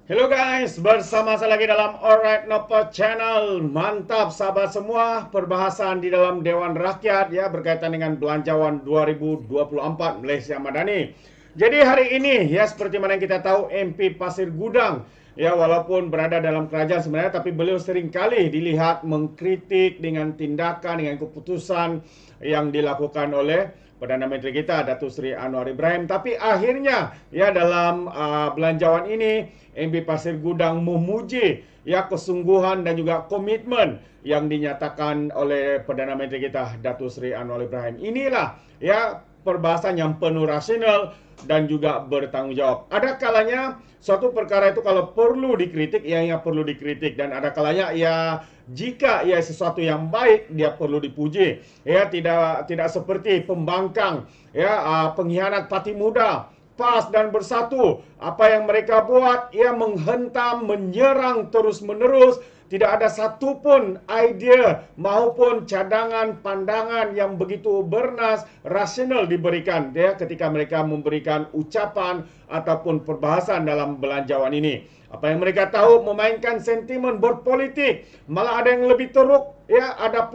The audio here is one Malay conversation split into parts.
Hello guys, bersama saya lagi dalam Alright Nopo Channel. Mantap sahabat semua, perbahasan di dalam Dewan Rakyat ya berkaitan dengan belanjawan 2024 Malaysia Madani. Jadi hari ini ya seperti mana yang kita tahu MP Pasir Gudang ya walaupun berada dalam kerajaan sebenarnya tapi beliau sering kali dilihat mengkritik dengan tindakan dengan keputusan yang dilakukan oleh Perdana Menteri kita Datuk Seri Anwar Ibrahim. Tapi akhirnya ya dalam belanjawan ini MP Pasir Gudang memuji ya kesungguhan dan juga komitmen yang dinyatakan oleh Perdana Menteri kita Datuk Seri Anwar Ibrahim. Inilah ya perbahasan yang penuh rasional dan juga bertanggungjawab. Ada kalanya suatu perkara itu kalau perlu dikritik, ia perlu dikritik, dan ada kalanya ia jika ia sesuatu yang baik dia perlu dipuji. Ya tidak seperti pembangkang ya pengkhianat parti muda PAS dan Bersatu. Apa yang mereka buat, ia menghentam, menyerang terus-menerus. Tidak ada satupun idea maupun cadangan pandangan yang begitu bernas, rasional diberikan ya, ketika mereka memberikan ucapan ataupun perbahasan dalam belanjawan ini. Apa yang mereka tahu memainkan sentimen berpolitik, malah ada yang lebih teruk ya, ada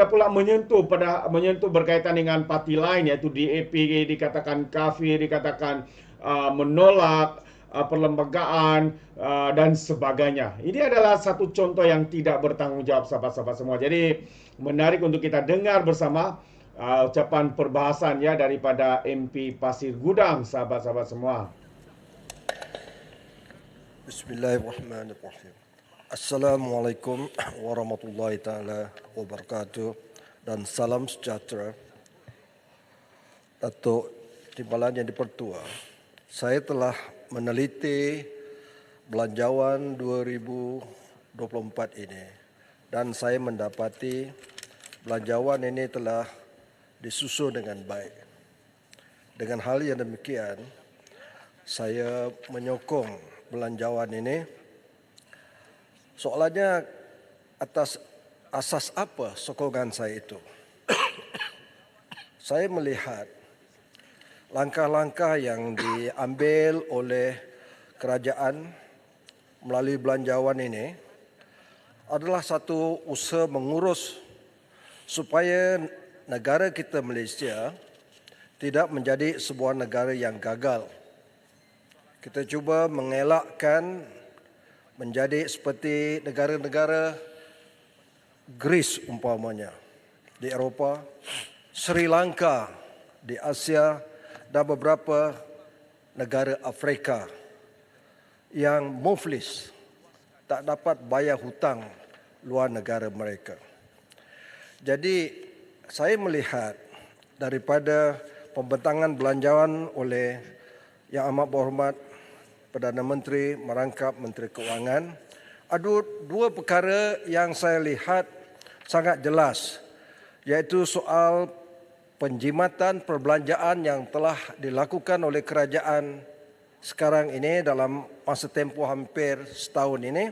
pula menyentuh berkaitan dengan parti lain, yaitu DAP dikatakan kafir, dikatakan menolak perlembagaan dan sebagainya. Ini adalah satu contoh yang tidak bertanggung jawab sahabat-sahabat semua. Jadi menarik untuk kita dengar bersama ucapan perbahasan ya daripada MP Pasir Gudang, sahabat-sahabat semua. Bismillahirrahmanirrahim. Assalamualaikum warahmatullahi taala wabarakatuh dan salam sejahtera. Datuk Timbalan Yang Dipertua, saya telah meneliti belanjawan 2024 ini dan saya mendapati belanjawan ini telah disusun dengan baik. Dengan hal yang demikian, saya menyokong belanjawan ini. Soalannya, atas asas apa sokongan saya itu? Saya melihat langkah-langkah yang diambil oleh kerajaan melalui belanjawan ini adalah satu usaha mengurus supaya negara kita Malaysia tidak menjadi sebuah negara yang gagal. Kita cuba mengelakkan menjadi seperti negara-negara Greece umpamanya di Eropah, Sri Lanka di Asia dan beberapa negara Afrika yang muflis, tak dapat bayar hutang luar negara mereka. Jadi saya melihat daripada pembentangan belanjawan oleh Yang Amat Berhormat Perdana Menteri merangkap Menteri Keuangan, ada dua perkara yang saya lihat sangat jelas, iaitu soal penjimatan perbelanjaan yang telah dilakukan oleh kerajaan sekarang ini dalam masa tempoh hampir setahun ini,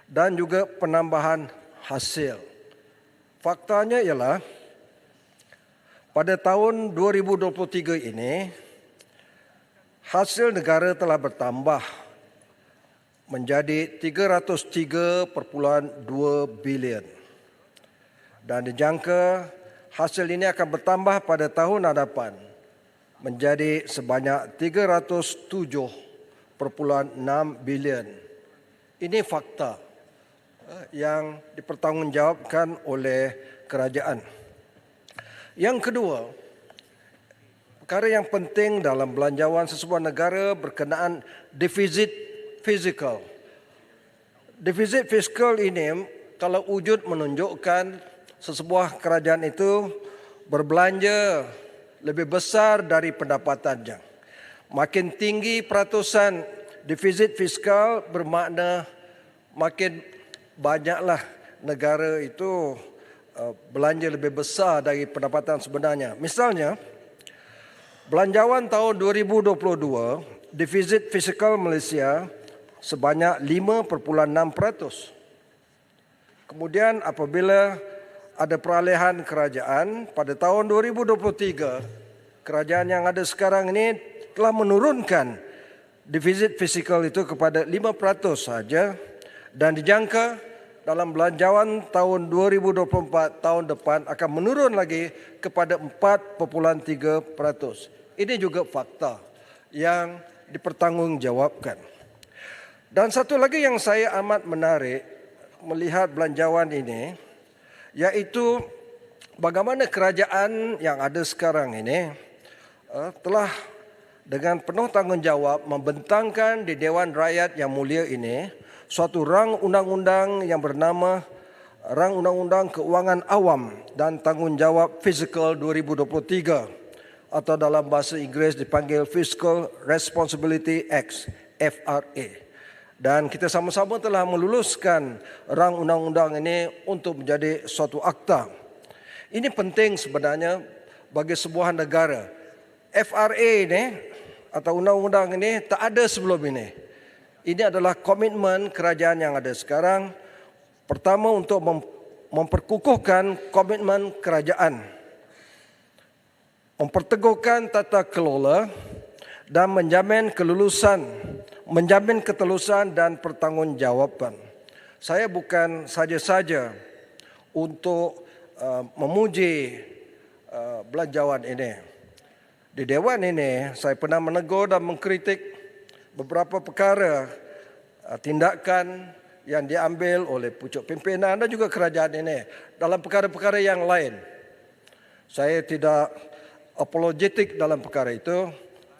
dan juga penambahan hasil. Faktanya ialah pada tahun 2023 ini hasil negara telah bertambah menjadi 303.2 bilion dan dijangka hasil ini akan bertambah pada tahun hadapan menjadi sebanyak 307.6 bilion. Ini fakta yang dipertanggungjawabkan oleh kerajaan. Yang kedua, perkara yang penting dalam belanjawan sesebuah negara berkenaan defisit fiskal. Defisit fiskal ini kalau wujud menunjukkan sesebuah kerajaan itu berbelanja lebih besar dari pendapatannya. Makin tinggi peratusan defisit fiskal bermakna makin banyaklah negara itu belanja lebih besar dari pendapatan sebenarnya. Misalnya, belanjawan tahun 2022, defisit fiskal Malaysia sebanyak 5.6%. Kemudian apabila ada peralihan kerajaan pada tahun 2023, kerajaan yang ada sekarang ini telah menurunkan defisit fiskal itu kepada 5% saja dan dijangka dalam belanjawan tahun 2024 tahun depan akan menurun lagi kepada 4,3%. Ini juga fakta yang dipertanggungjawabkan. Dan satu lagi yang saya amat menarik melihat belanjawan ini, yaitu bagaimana kerajaan yang ada sekarang ini telah dengan penuh tanggungjawab membentangkan di Dewan Rakyat yang mulia ini suatu rang undang-undang yang bernama Rang Undang-Undang Keuangan Awam dan Tanggungjawab Fiskal 2023 atau dalam bahasa Inggeris dipanggil Fiscal Responsibility Act, FRA. Dan kita sama-sama telah meluluskan rang undang-undang ini untuk menjadi suatu akta. Ini penting sebenarnya bagi sebuah negara. FRA ini atau undang-undang ini tak ada sebelum ini. Ini adalah komitmen kerajaan yang ada sekarang. Pertama, untuk memperkukuhkan komitmen kerajaan, memperteguhkan tata kelola dan menjamin ketelusan dan pertanggungjawaban. Saya bukan saja-saja untuk memuji belanjawan ini. Di Dewan ini saya pernah menegur dan mengkritik beberapa perkara tindakan yang diambil oleh pucuk pimpinan dan juga kerajaan ini dalam perkara-perkara yang lain. Saya tidak apologetik dalam perkara itu,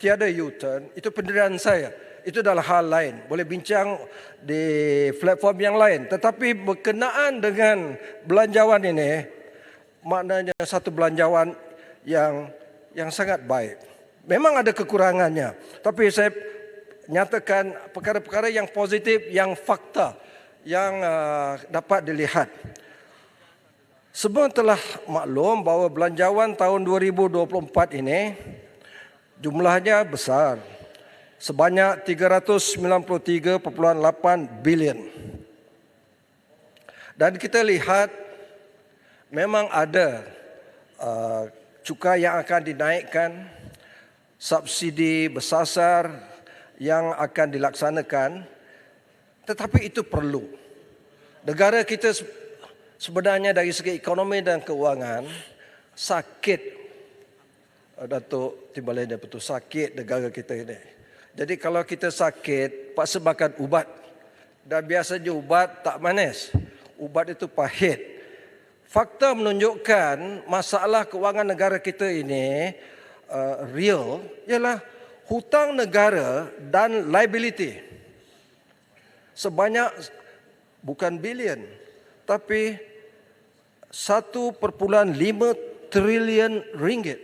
tiada U-turn, itu pendirian saya. Itu adalah hal lain, boleh bincang di platform yang lain. Tetapi berkenaan dengan belanjawan ini, maknanya satu belanjawan yang sangat baik. Memang ada kekurangannya, tapi saya nyatakan perkara-perkara yang positif, yang fakta, yang dapat dilihat. Semua telah maklum bahawa belanjawan tahun 2024 ini jumlahnya besar, sebanyak 393.8 bilion. Dan kita lihat memang ada cukai yang akan dinaikkan, subsidi bersasar yang akan dilaksanakan, tetapi itu perlu. Negara kita sebenarnya dari segi ekonomi dan keuangan sakit, Datuk Timbalan, betul sakit negara kita ini. Jadi kalau kita sakit, paksa makan ubat. Dan biasanya ubat tak manis, ubat itu pahit. Fakta menunjukkan masalah keuangan negara kita ini real, ialah hutang negara dan liability sebanyak bukan bilion, tapi 1.5 trilion ringgit.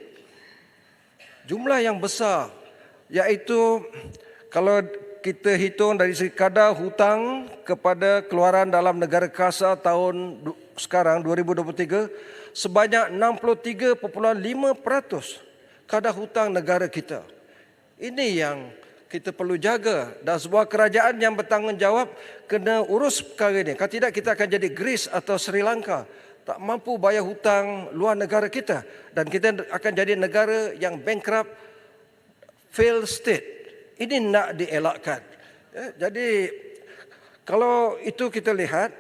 Jumlah yang besar, iaitu kalau kita hitung dari segi kadar hutang kepada keluaran dalam negara kasa tahun sekarang 2023 sebanyak 63.5% kadar hutang negara kita. Ini yang kita perlu jaga, dan sebuah kerajaan yang bertanggungjawab kena urus perkara ini. Kalau tidak, kita akan jadi Greece atau Sri Lanka, tak mampu bayar hutang luar negara kita, dan kita akan jadi negara yang bankrupt, failed state. Ini nak dielakkan. Jadi kalau itu kita lihat,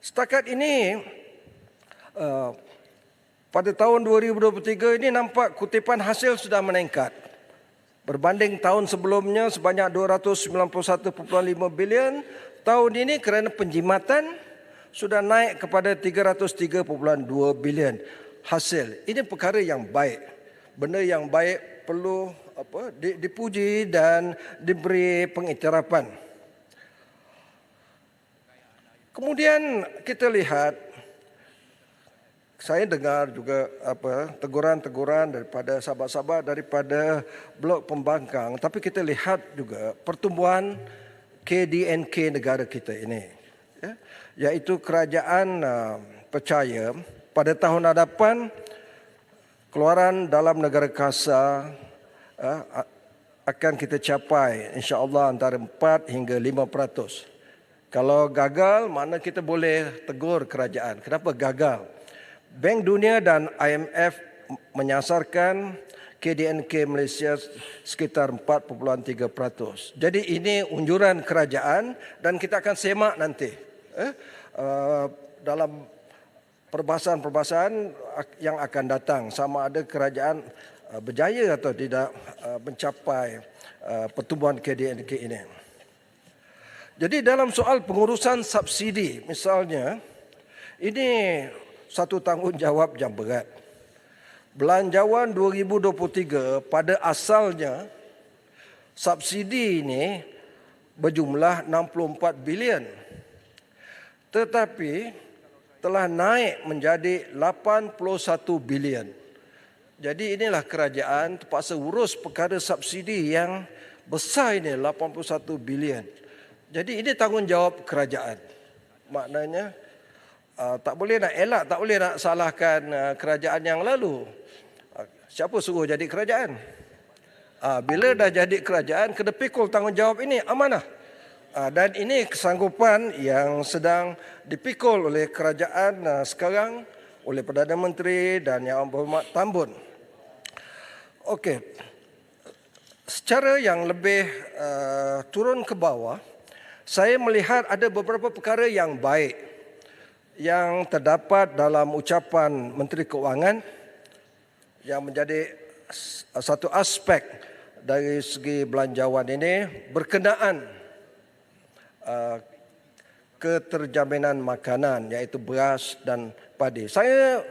setakat ini pada tahun 2023 ini nampak kutipan hasil sudah meningkat. Berbanding tahun sebelumnya sebanyak 291.5 bilion, tahun ini kerana penjimatan sudah naik kepada 303.2 bilion hasil. Ini perkara yang baik. Benda yang baik perlu dipuji dan diberi pengiktirafan. Kemudian kita lihat, saya dengar juga teguran-teguran daripada sahabat-sahabat daripada blok pembangkang, tapi kita lihat juga pertumbuhan KDNK negara kita ini, iaitu kerajaan percaya pada tahun hadapan keluaran dalam negara kasa akan kita capai insya-Allah antara 4 hingga 5%. Kalau gagal, mana kita boleh tegur kerajaan. Kenapa gagal? Bank Dunia dan IMF menyasarkan KDNK Malaysia sekitar 4.3%. Jadi ini unjuran kerajaan dan kita akan semak nanti dalam perbahasan-perbahasan yang akan datang sama ada kerajaan berjaya atau tidak mencapai pertumbuhan KDNK ini. Jadi dalam soal pengurusan subsidi misalnya, ini satu tanggungjawab yang berat. Belanjawan 2023 pada asalnya subsidi ini berjumlah 64 bilion. Tetapi telah naik menjadi 81 bilion. Jadi inilah kerajaan terpaksa urus perkara subsidi yang besar ini 81 bilion. Jadi ini tanggungjawab kerajaan. Maknanya tak boleh nak elak, tak boleh nak salahkan kerajaan yang lalu. Siapa suruh jadi kerajaan? Bila dah jadi kerajaan, kena pikul tanggungjawab ini amanah. Dan ini kesanggupan yang sedang dipikul oleh kerajaan sekarang, oleh Perdana Menteri dan Yang Berhormat Tambun. Okey, secara yang lebih turun ke bawah, saya melihat ada beberapa perkara yang baik yang terdapat dalam ucapan Menteri Keuangan yang menjadi satu aspek dari segi belanjawan ini berkenaan keterjaminan makanan iaitu beras dan padi. Saya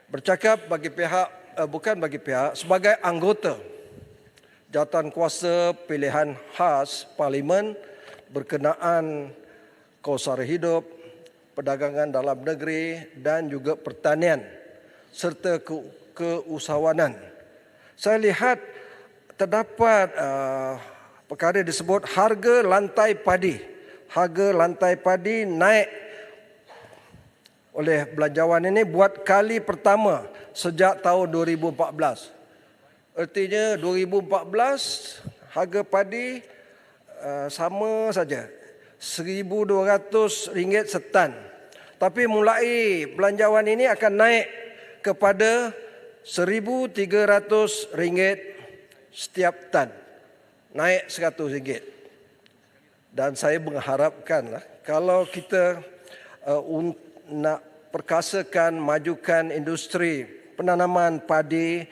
bercakap bagi pihak bukan bagi pihak sebagai anggota Jawatankuasa Pilihan Khas Parlimen berkenaan kos sara hidup, perdagangan dalam negeri dan juga pertanian serta keusahawanan. Saya lihat terdapat perkara disebut harga lantai padi. Harga lantai padi naik oleh belanjawan ini buat kali pertama sejak tahun 2014. Artinya 2014 harga padi sama saja RM1,200 setan. Tapi mulai belanjawan ini akan naik kepada RM1,300 setiap tan. Naik RM100. Dan saya mengharapkanlah kalau kita nak perkasakan, majukan industri penanaman padi,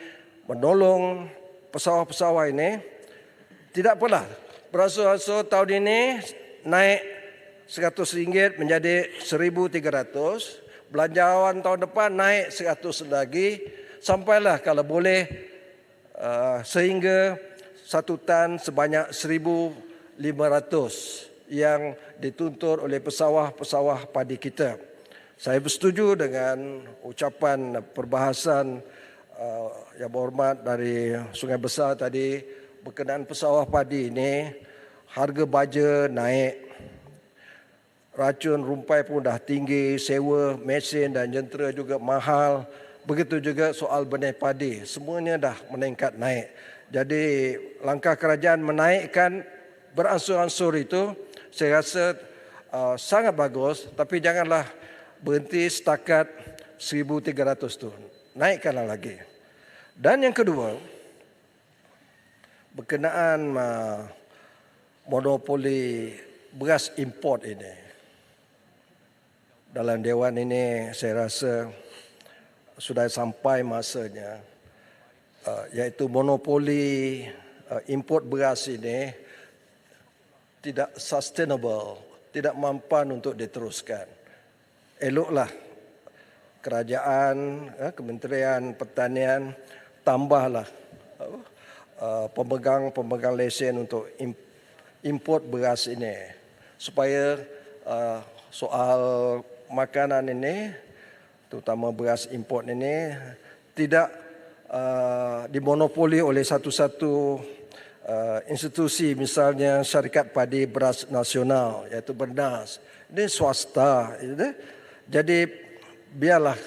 menolong pesawah-pesawah ini, tidak apalah. Beransur-ansur tahun ini naik RM100 menjadi RM1,300. Belanjawan tahun depan naik RM100 lagi. Sampailah kalau boleh sehingga satu tan sebanyak 1,500 yang dituntut oleh pesawah-pesawah padi kita. Saya bersetuju dengan ucapan perbahasan yang berhormat dari Sungai Besar tadi berkenaan pesawah padi ini. Harga baja naik, racun rumpai pun dah tinggi, sewa mesin dan jentera juga mahal. Begitu juga soal benih padi, semuanya dah meningkat naik. Jadi langkah kerajaan menaikkan beransur-ansur itu saya rasa sangat bagus, tapi janganlah berhenti setakat 1,300 tu. Naikkanlah lagi. Dan yang kedua, berkenaan monopoli beras import ini. Dalam Dewan ini saya rasa sudah sampai masanya iaitu monopoli import beras ini tidak sustainable, tidak mampan untuk diteruskan. Eloklah kerajaan, Kementerian Pertanian tambahlah pemegang lesen untuk import beras ini supaya soal makanan ini, terutama beras import ini, tidak dimonopoli oleh satu-satu institusi, misalnya Syarikat Padi Beras Nasional iaitu Bernas. Ini swasta. Jadi biarlah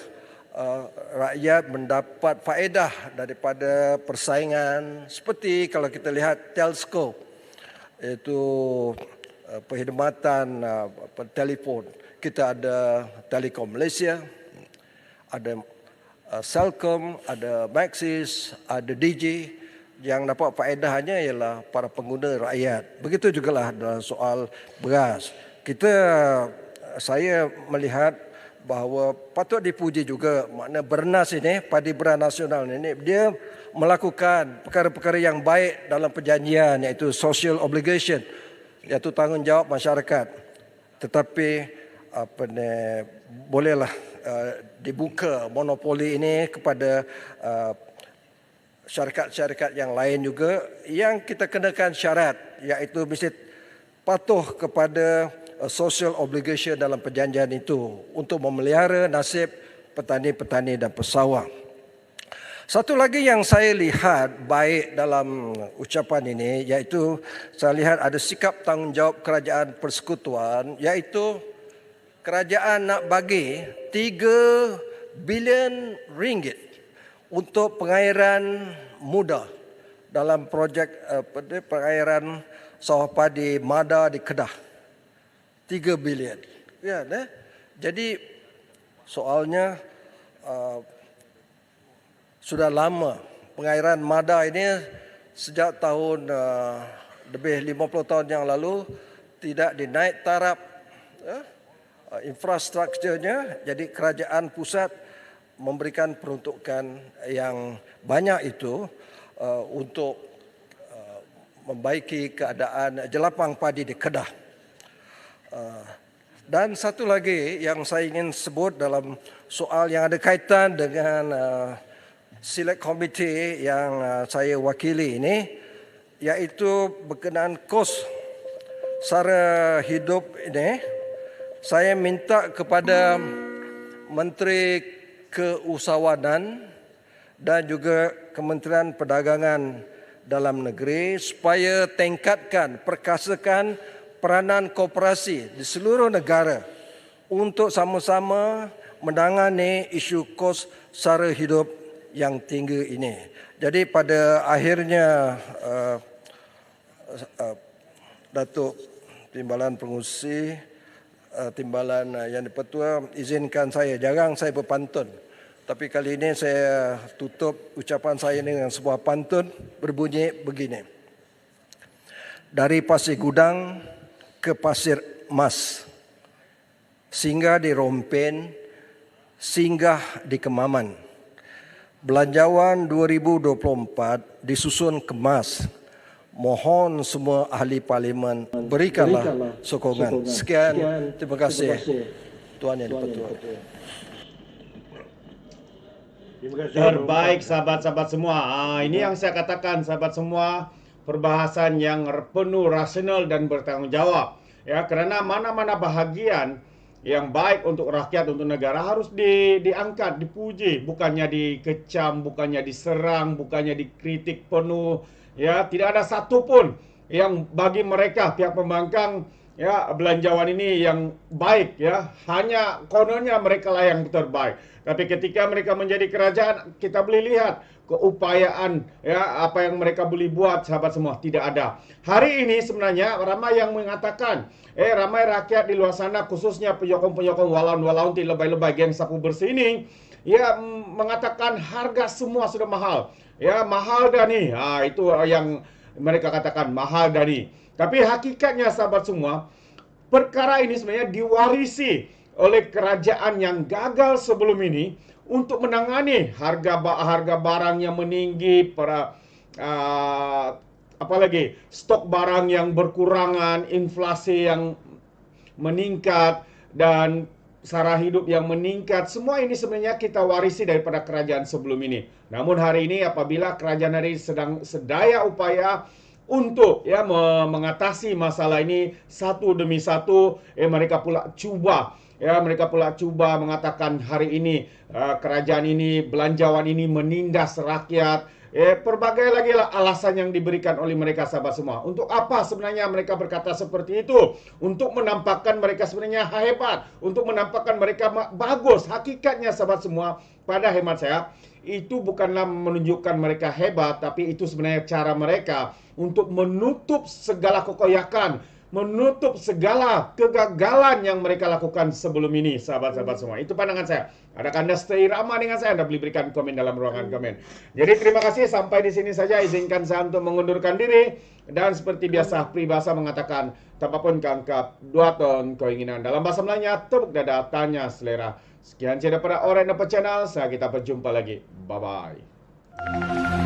rakyat mendapat faedah daripada persaingan, seperti kalau kita lihat Telco, iaitu perkhidmatan telefon. Kita ada Telekom Malaysia, ada Celcom, ada Maxis, ada Digi. Yang dapat faedahnya ialah para pengguna rakyat. Begitu jugalah dalam soal beras. Saya melihat bahawa patut dipuji juga makna Bernas ini, Padi Beras Nasional ini, dia melakukan perkara-perkara yang baik dalam perjanjian, iaitu social obligation, iaitu tanggungjawab masyarakat. Tetapi bolehlah dibuka monopoli ini kepada syarikat-syarikat yang lain juga, yang kita kenakan syarat, iaitu mesti patuh kepada social obligation dalam perjanjian itu untuk memelihara nasib petani-petani dan pesawang. Satu lagi yang saya lihat baik dalam ucapan ini, iaitu saya lihat ada sikap tanggungjawab kerajaan persekutuan, iaitu kerajaan nak bagi 3 bilion ringgit untuk pengairan muda dalam projek pengairan sawah padi Mada di Kedah. 3 bilion. Ya, jadi soalnya sudah lama pengairan Mada ini sejak tahun lebih 50 tahun yang lalu tidak dinaik taraf infrastrukturnya. Jadi kerajaan pusat memberikan peruntukan yang banyak itu untuk membaiki keadaan jelapang padi di Kedah. Dan satu lagi yang saya ingin sebut dalam soal yang ada kaitan dengan Select Committee yang saya wakili ini, iaitu berkenaan kos sara hidup ini. Saya minta kepada Menteri Keusahawanan dan juga Kementerian Perdagangan Dalam Negeri supaya tingkatkan, perkasakan peranan koperasi di seluruh negara untuk sama-sama menangani isu kos sara hidup yang tinggi ini. Jadi pada akhirnya Datuk Timbalan Pengurusi, Timbalan Yang di-Pertua, izinkan saya, jarang saya berpantun, tapi kali ini saya tutup ucapan saya dengan sebuah pantun berbunyi begini. Dari Pasir Gudang ke Pasir Mas, singgah di Rompen, singgah di Kemaman. Belanjawan 2024 disusun kemas. Mohon semua ahli parlimen berikanlah sokongan. Sekian, terima kasih Tuan Yang di-Pertua. Terbaik sahabat-sahabat semua. Ini yang saya katakan sahabat semua, perbahasan yang penuh rasional dan bertanggungjawab. Ya, kerana mana-mana bahagian yang baik untuk rakyat, untuk negara harus diangkat, dipuji, bukannya dikecam, bukannya diserang, bukannya dikritik penuh. Ya, tidak ada satu pun yang bagi mereka pihak pembangkang ya belanjawan ini yang baik ya. Hanya kononnya mereka lah yang terbaik. Tapi ketika mereka menjadi kerajaan, kita boleh lihat keupayaan ya apa yang mereka boleh buat sahabat semua, tidak ada. Hari ini sebenarnya ramai yang mengatakan ramai rakyat di luar sana, khususnya penyokong-penyokong walaun-walaun di lebay-lebay geng sapu bersih ini, ya mengatakan harga semua sudah mahal. Ya, mahal dah ni. Itu yang mereka katakan, mahal dah ni. Tapi hakikatnya sahabat semua, perkara ini sebenarnya diwarisi oleh kerajaan yang gagal sebelum ini untuk menangani harga barang yang meninggi, apalagi stok barang yang berkurangan, inflasi yang meningkat, dan sara hidup yang meningkat. Semua ini sebenarnya kita warisi daripada kerajaan sebelum ini. Namun hari ini apabila kerajaan hari ini sedang sedaya upaya untuk ya mengatasi masalah ini satu demi satu, mereka pula cuba mengatakan hari ini kerajaan ini, belanjawan ini menindas rakyat. Pelbagai lagi lah alasan yang diberikan oleh mereka sahabat semua. Untuk apa sebenarnya mereka berkata seperti itu? Untuk menampakkan mereka sebenarnya hebat, untuk menampakkan mereka bagus. Hakikatnya sahabat semua, pada hemat saya, itu bukanlah menunjukkan mereka hebat, tapi itu sebenarnya cara mereka untuk menutup segala kekoyakan, menutup segala kegagalan yang mereka lakukan sebelum ini, sahabat-sahabat semua. Itu pandangan saya. Adakah Anda seirama dengan saya? Anda boleh berikan komen dalam ruangan komen. Jadi terima kasih, sampai di sini saja. Izinkan saya untuk mengundurkan diri. Dan seperti biasa, peribahasa mengatakan, tapapun kangkap, dua ton keinginan. Dalam bahasa Melayunya, tepuk dada, tanya selera. Sekian saja daripada Alright No Channel. Saya kita berjumpa lagi. Bye-bye.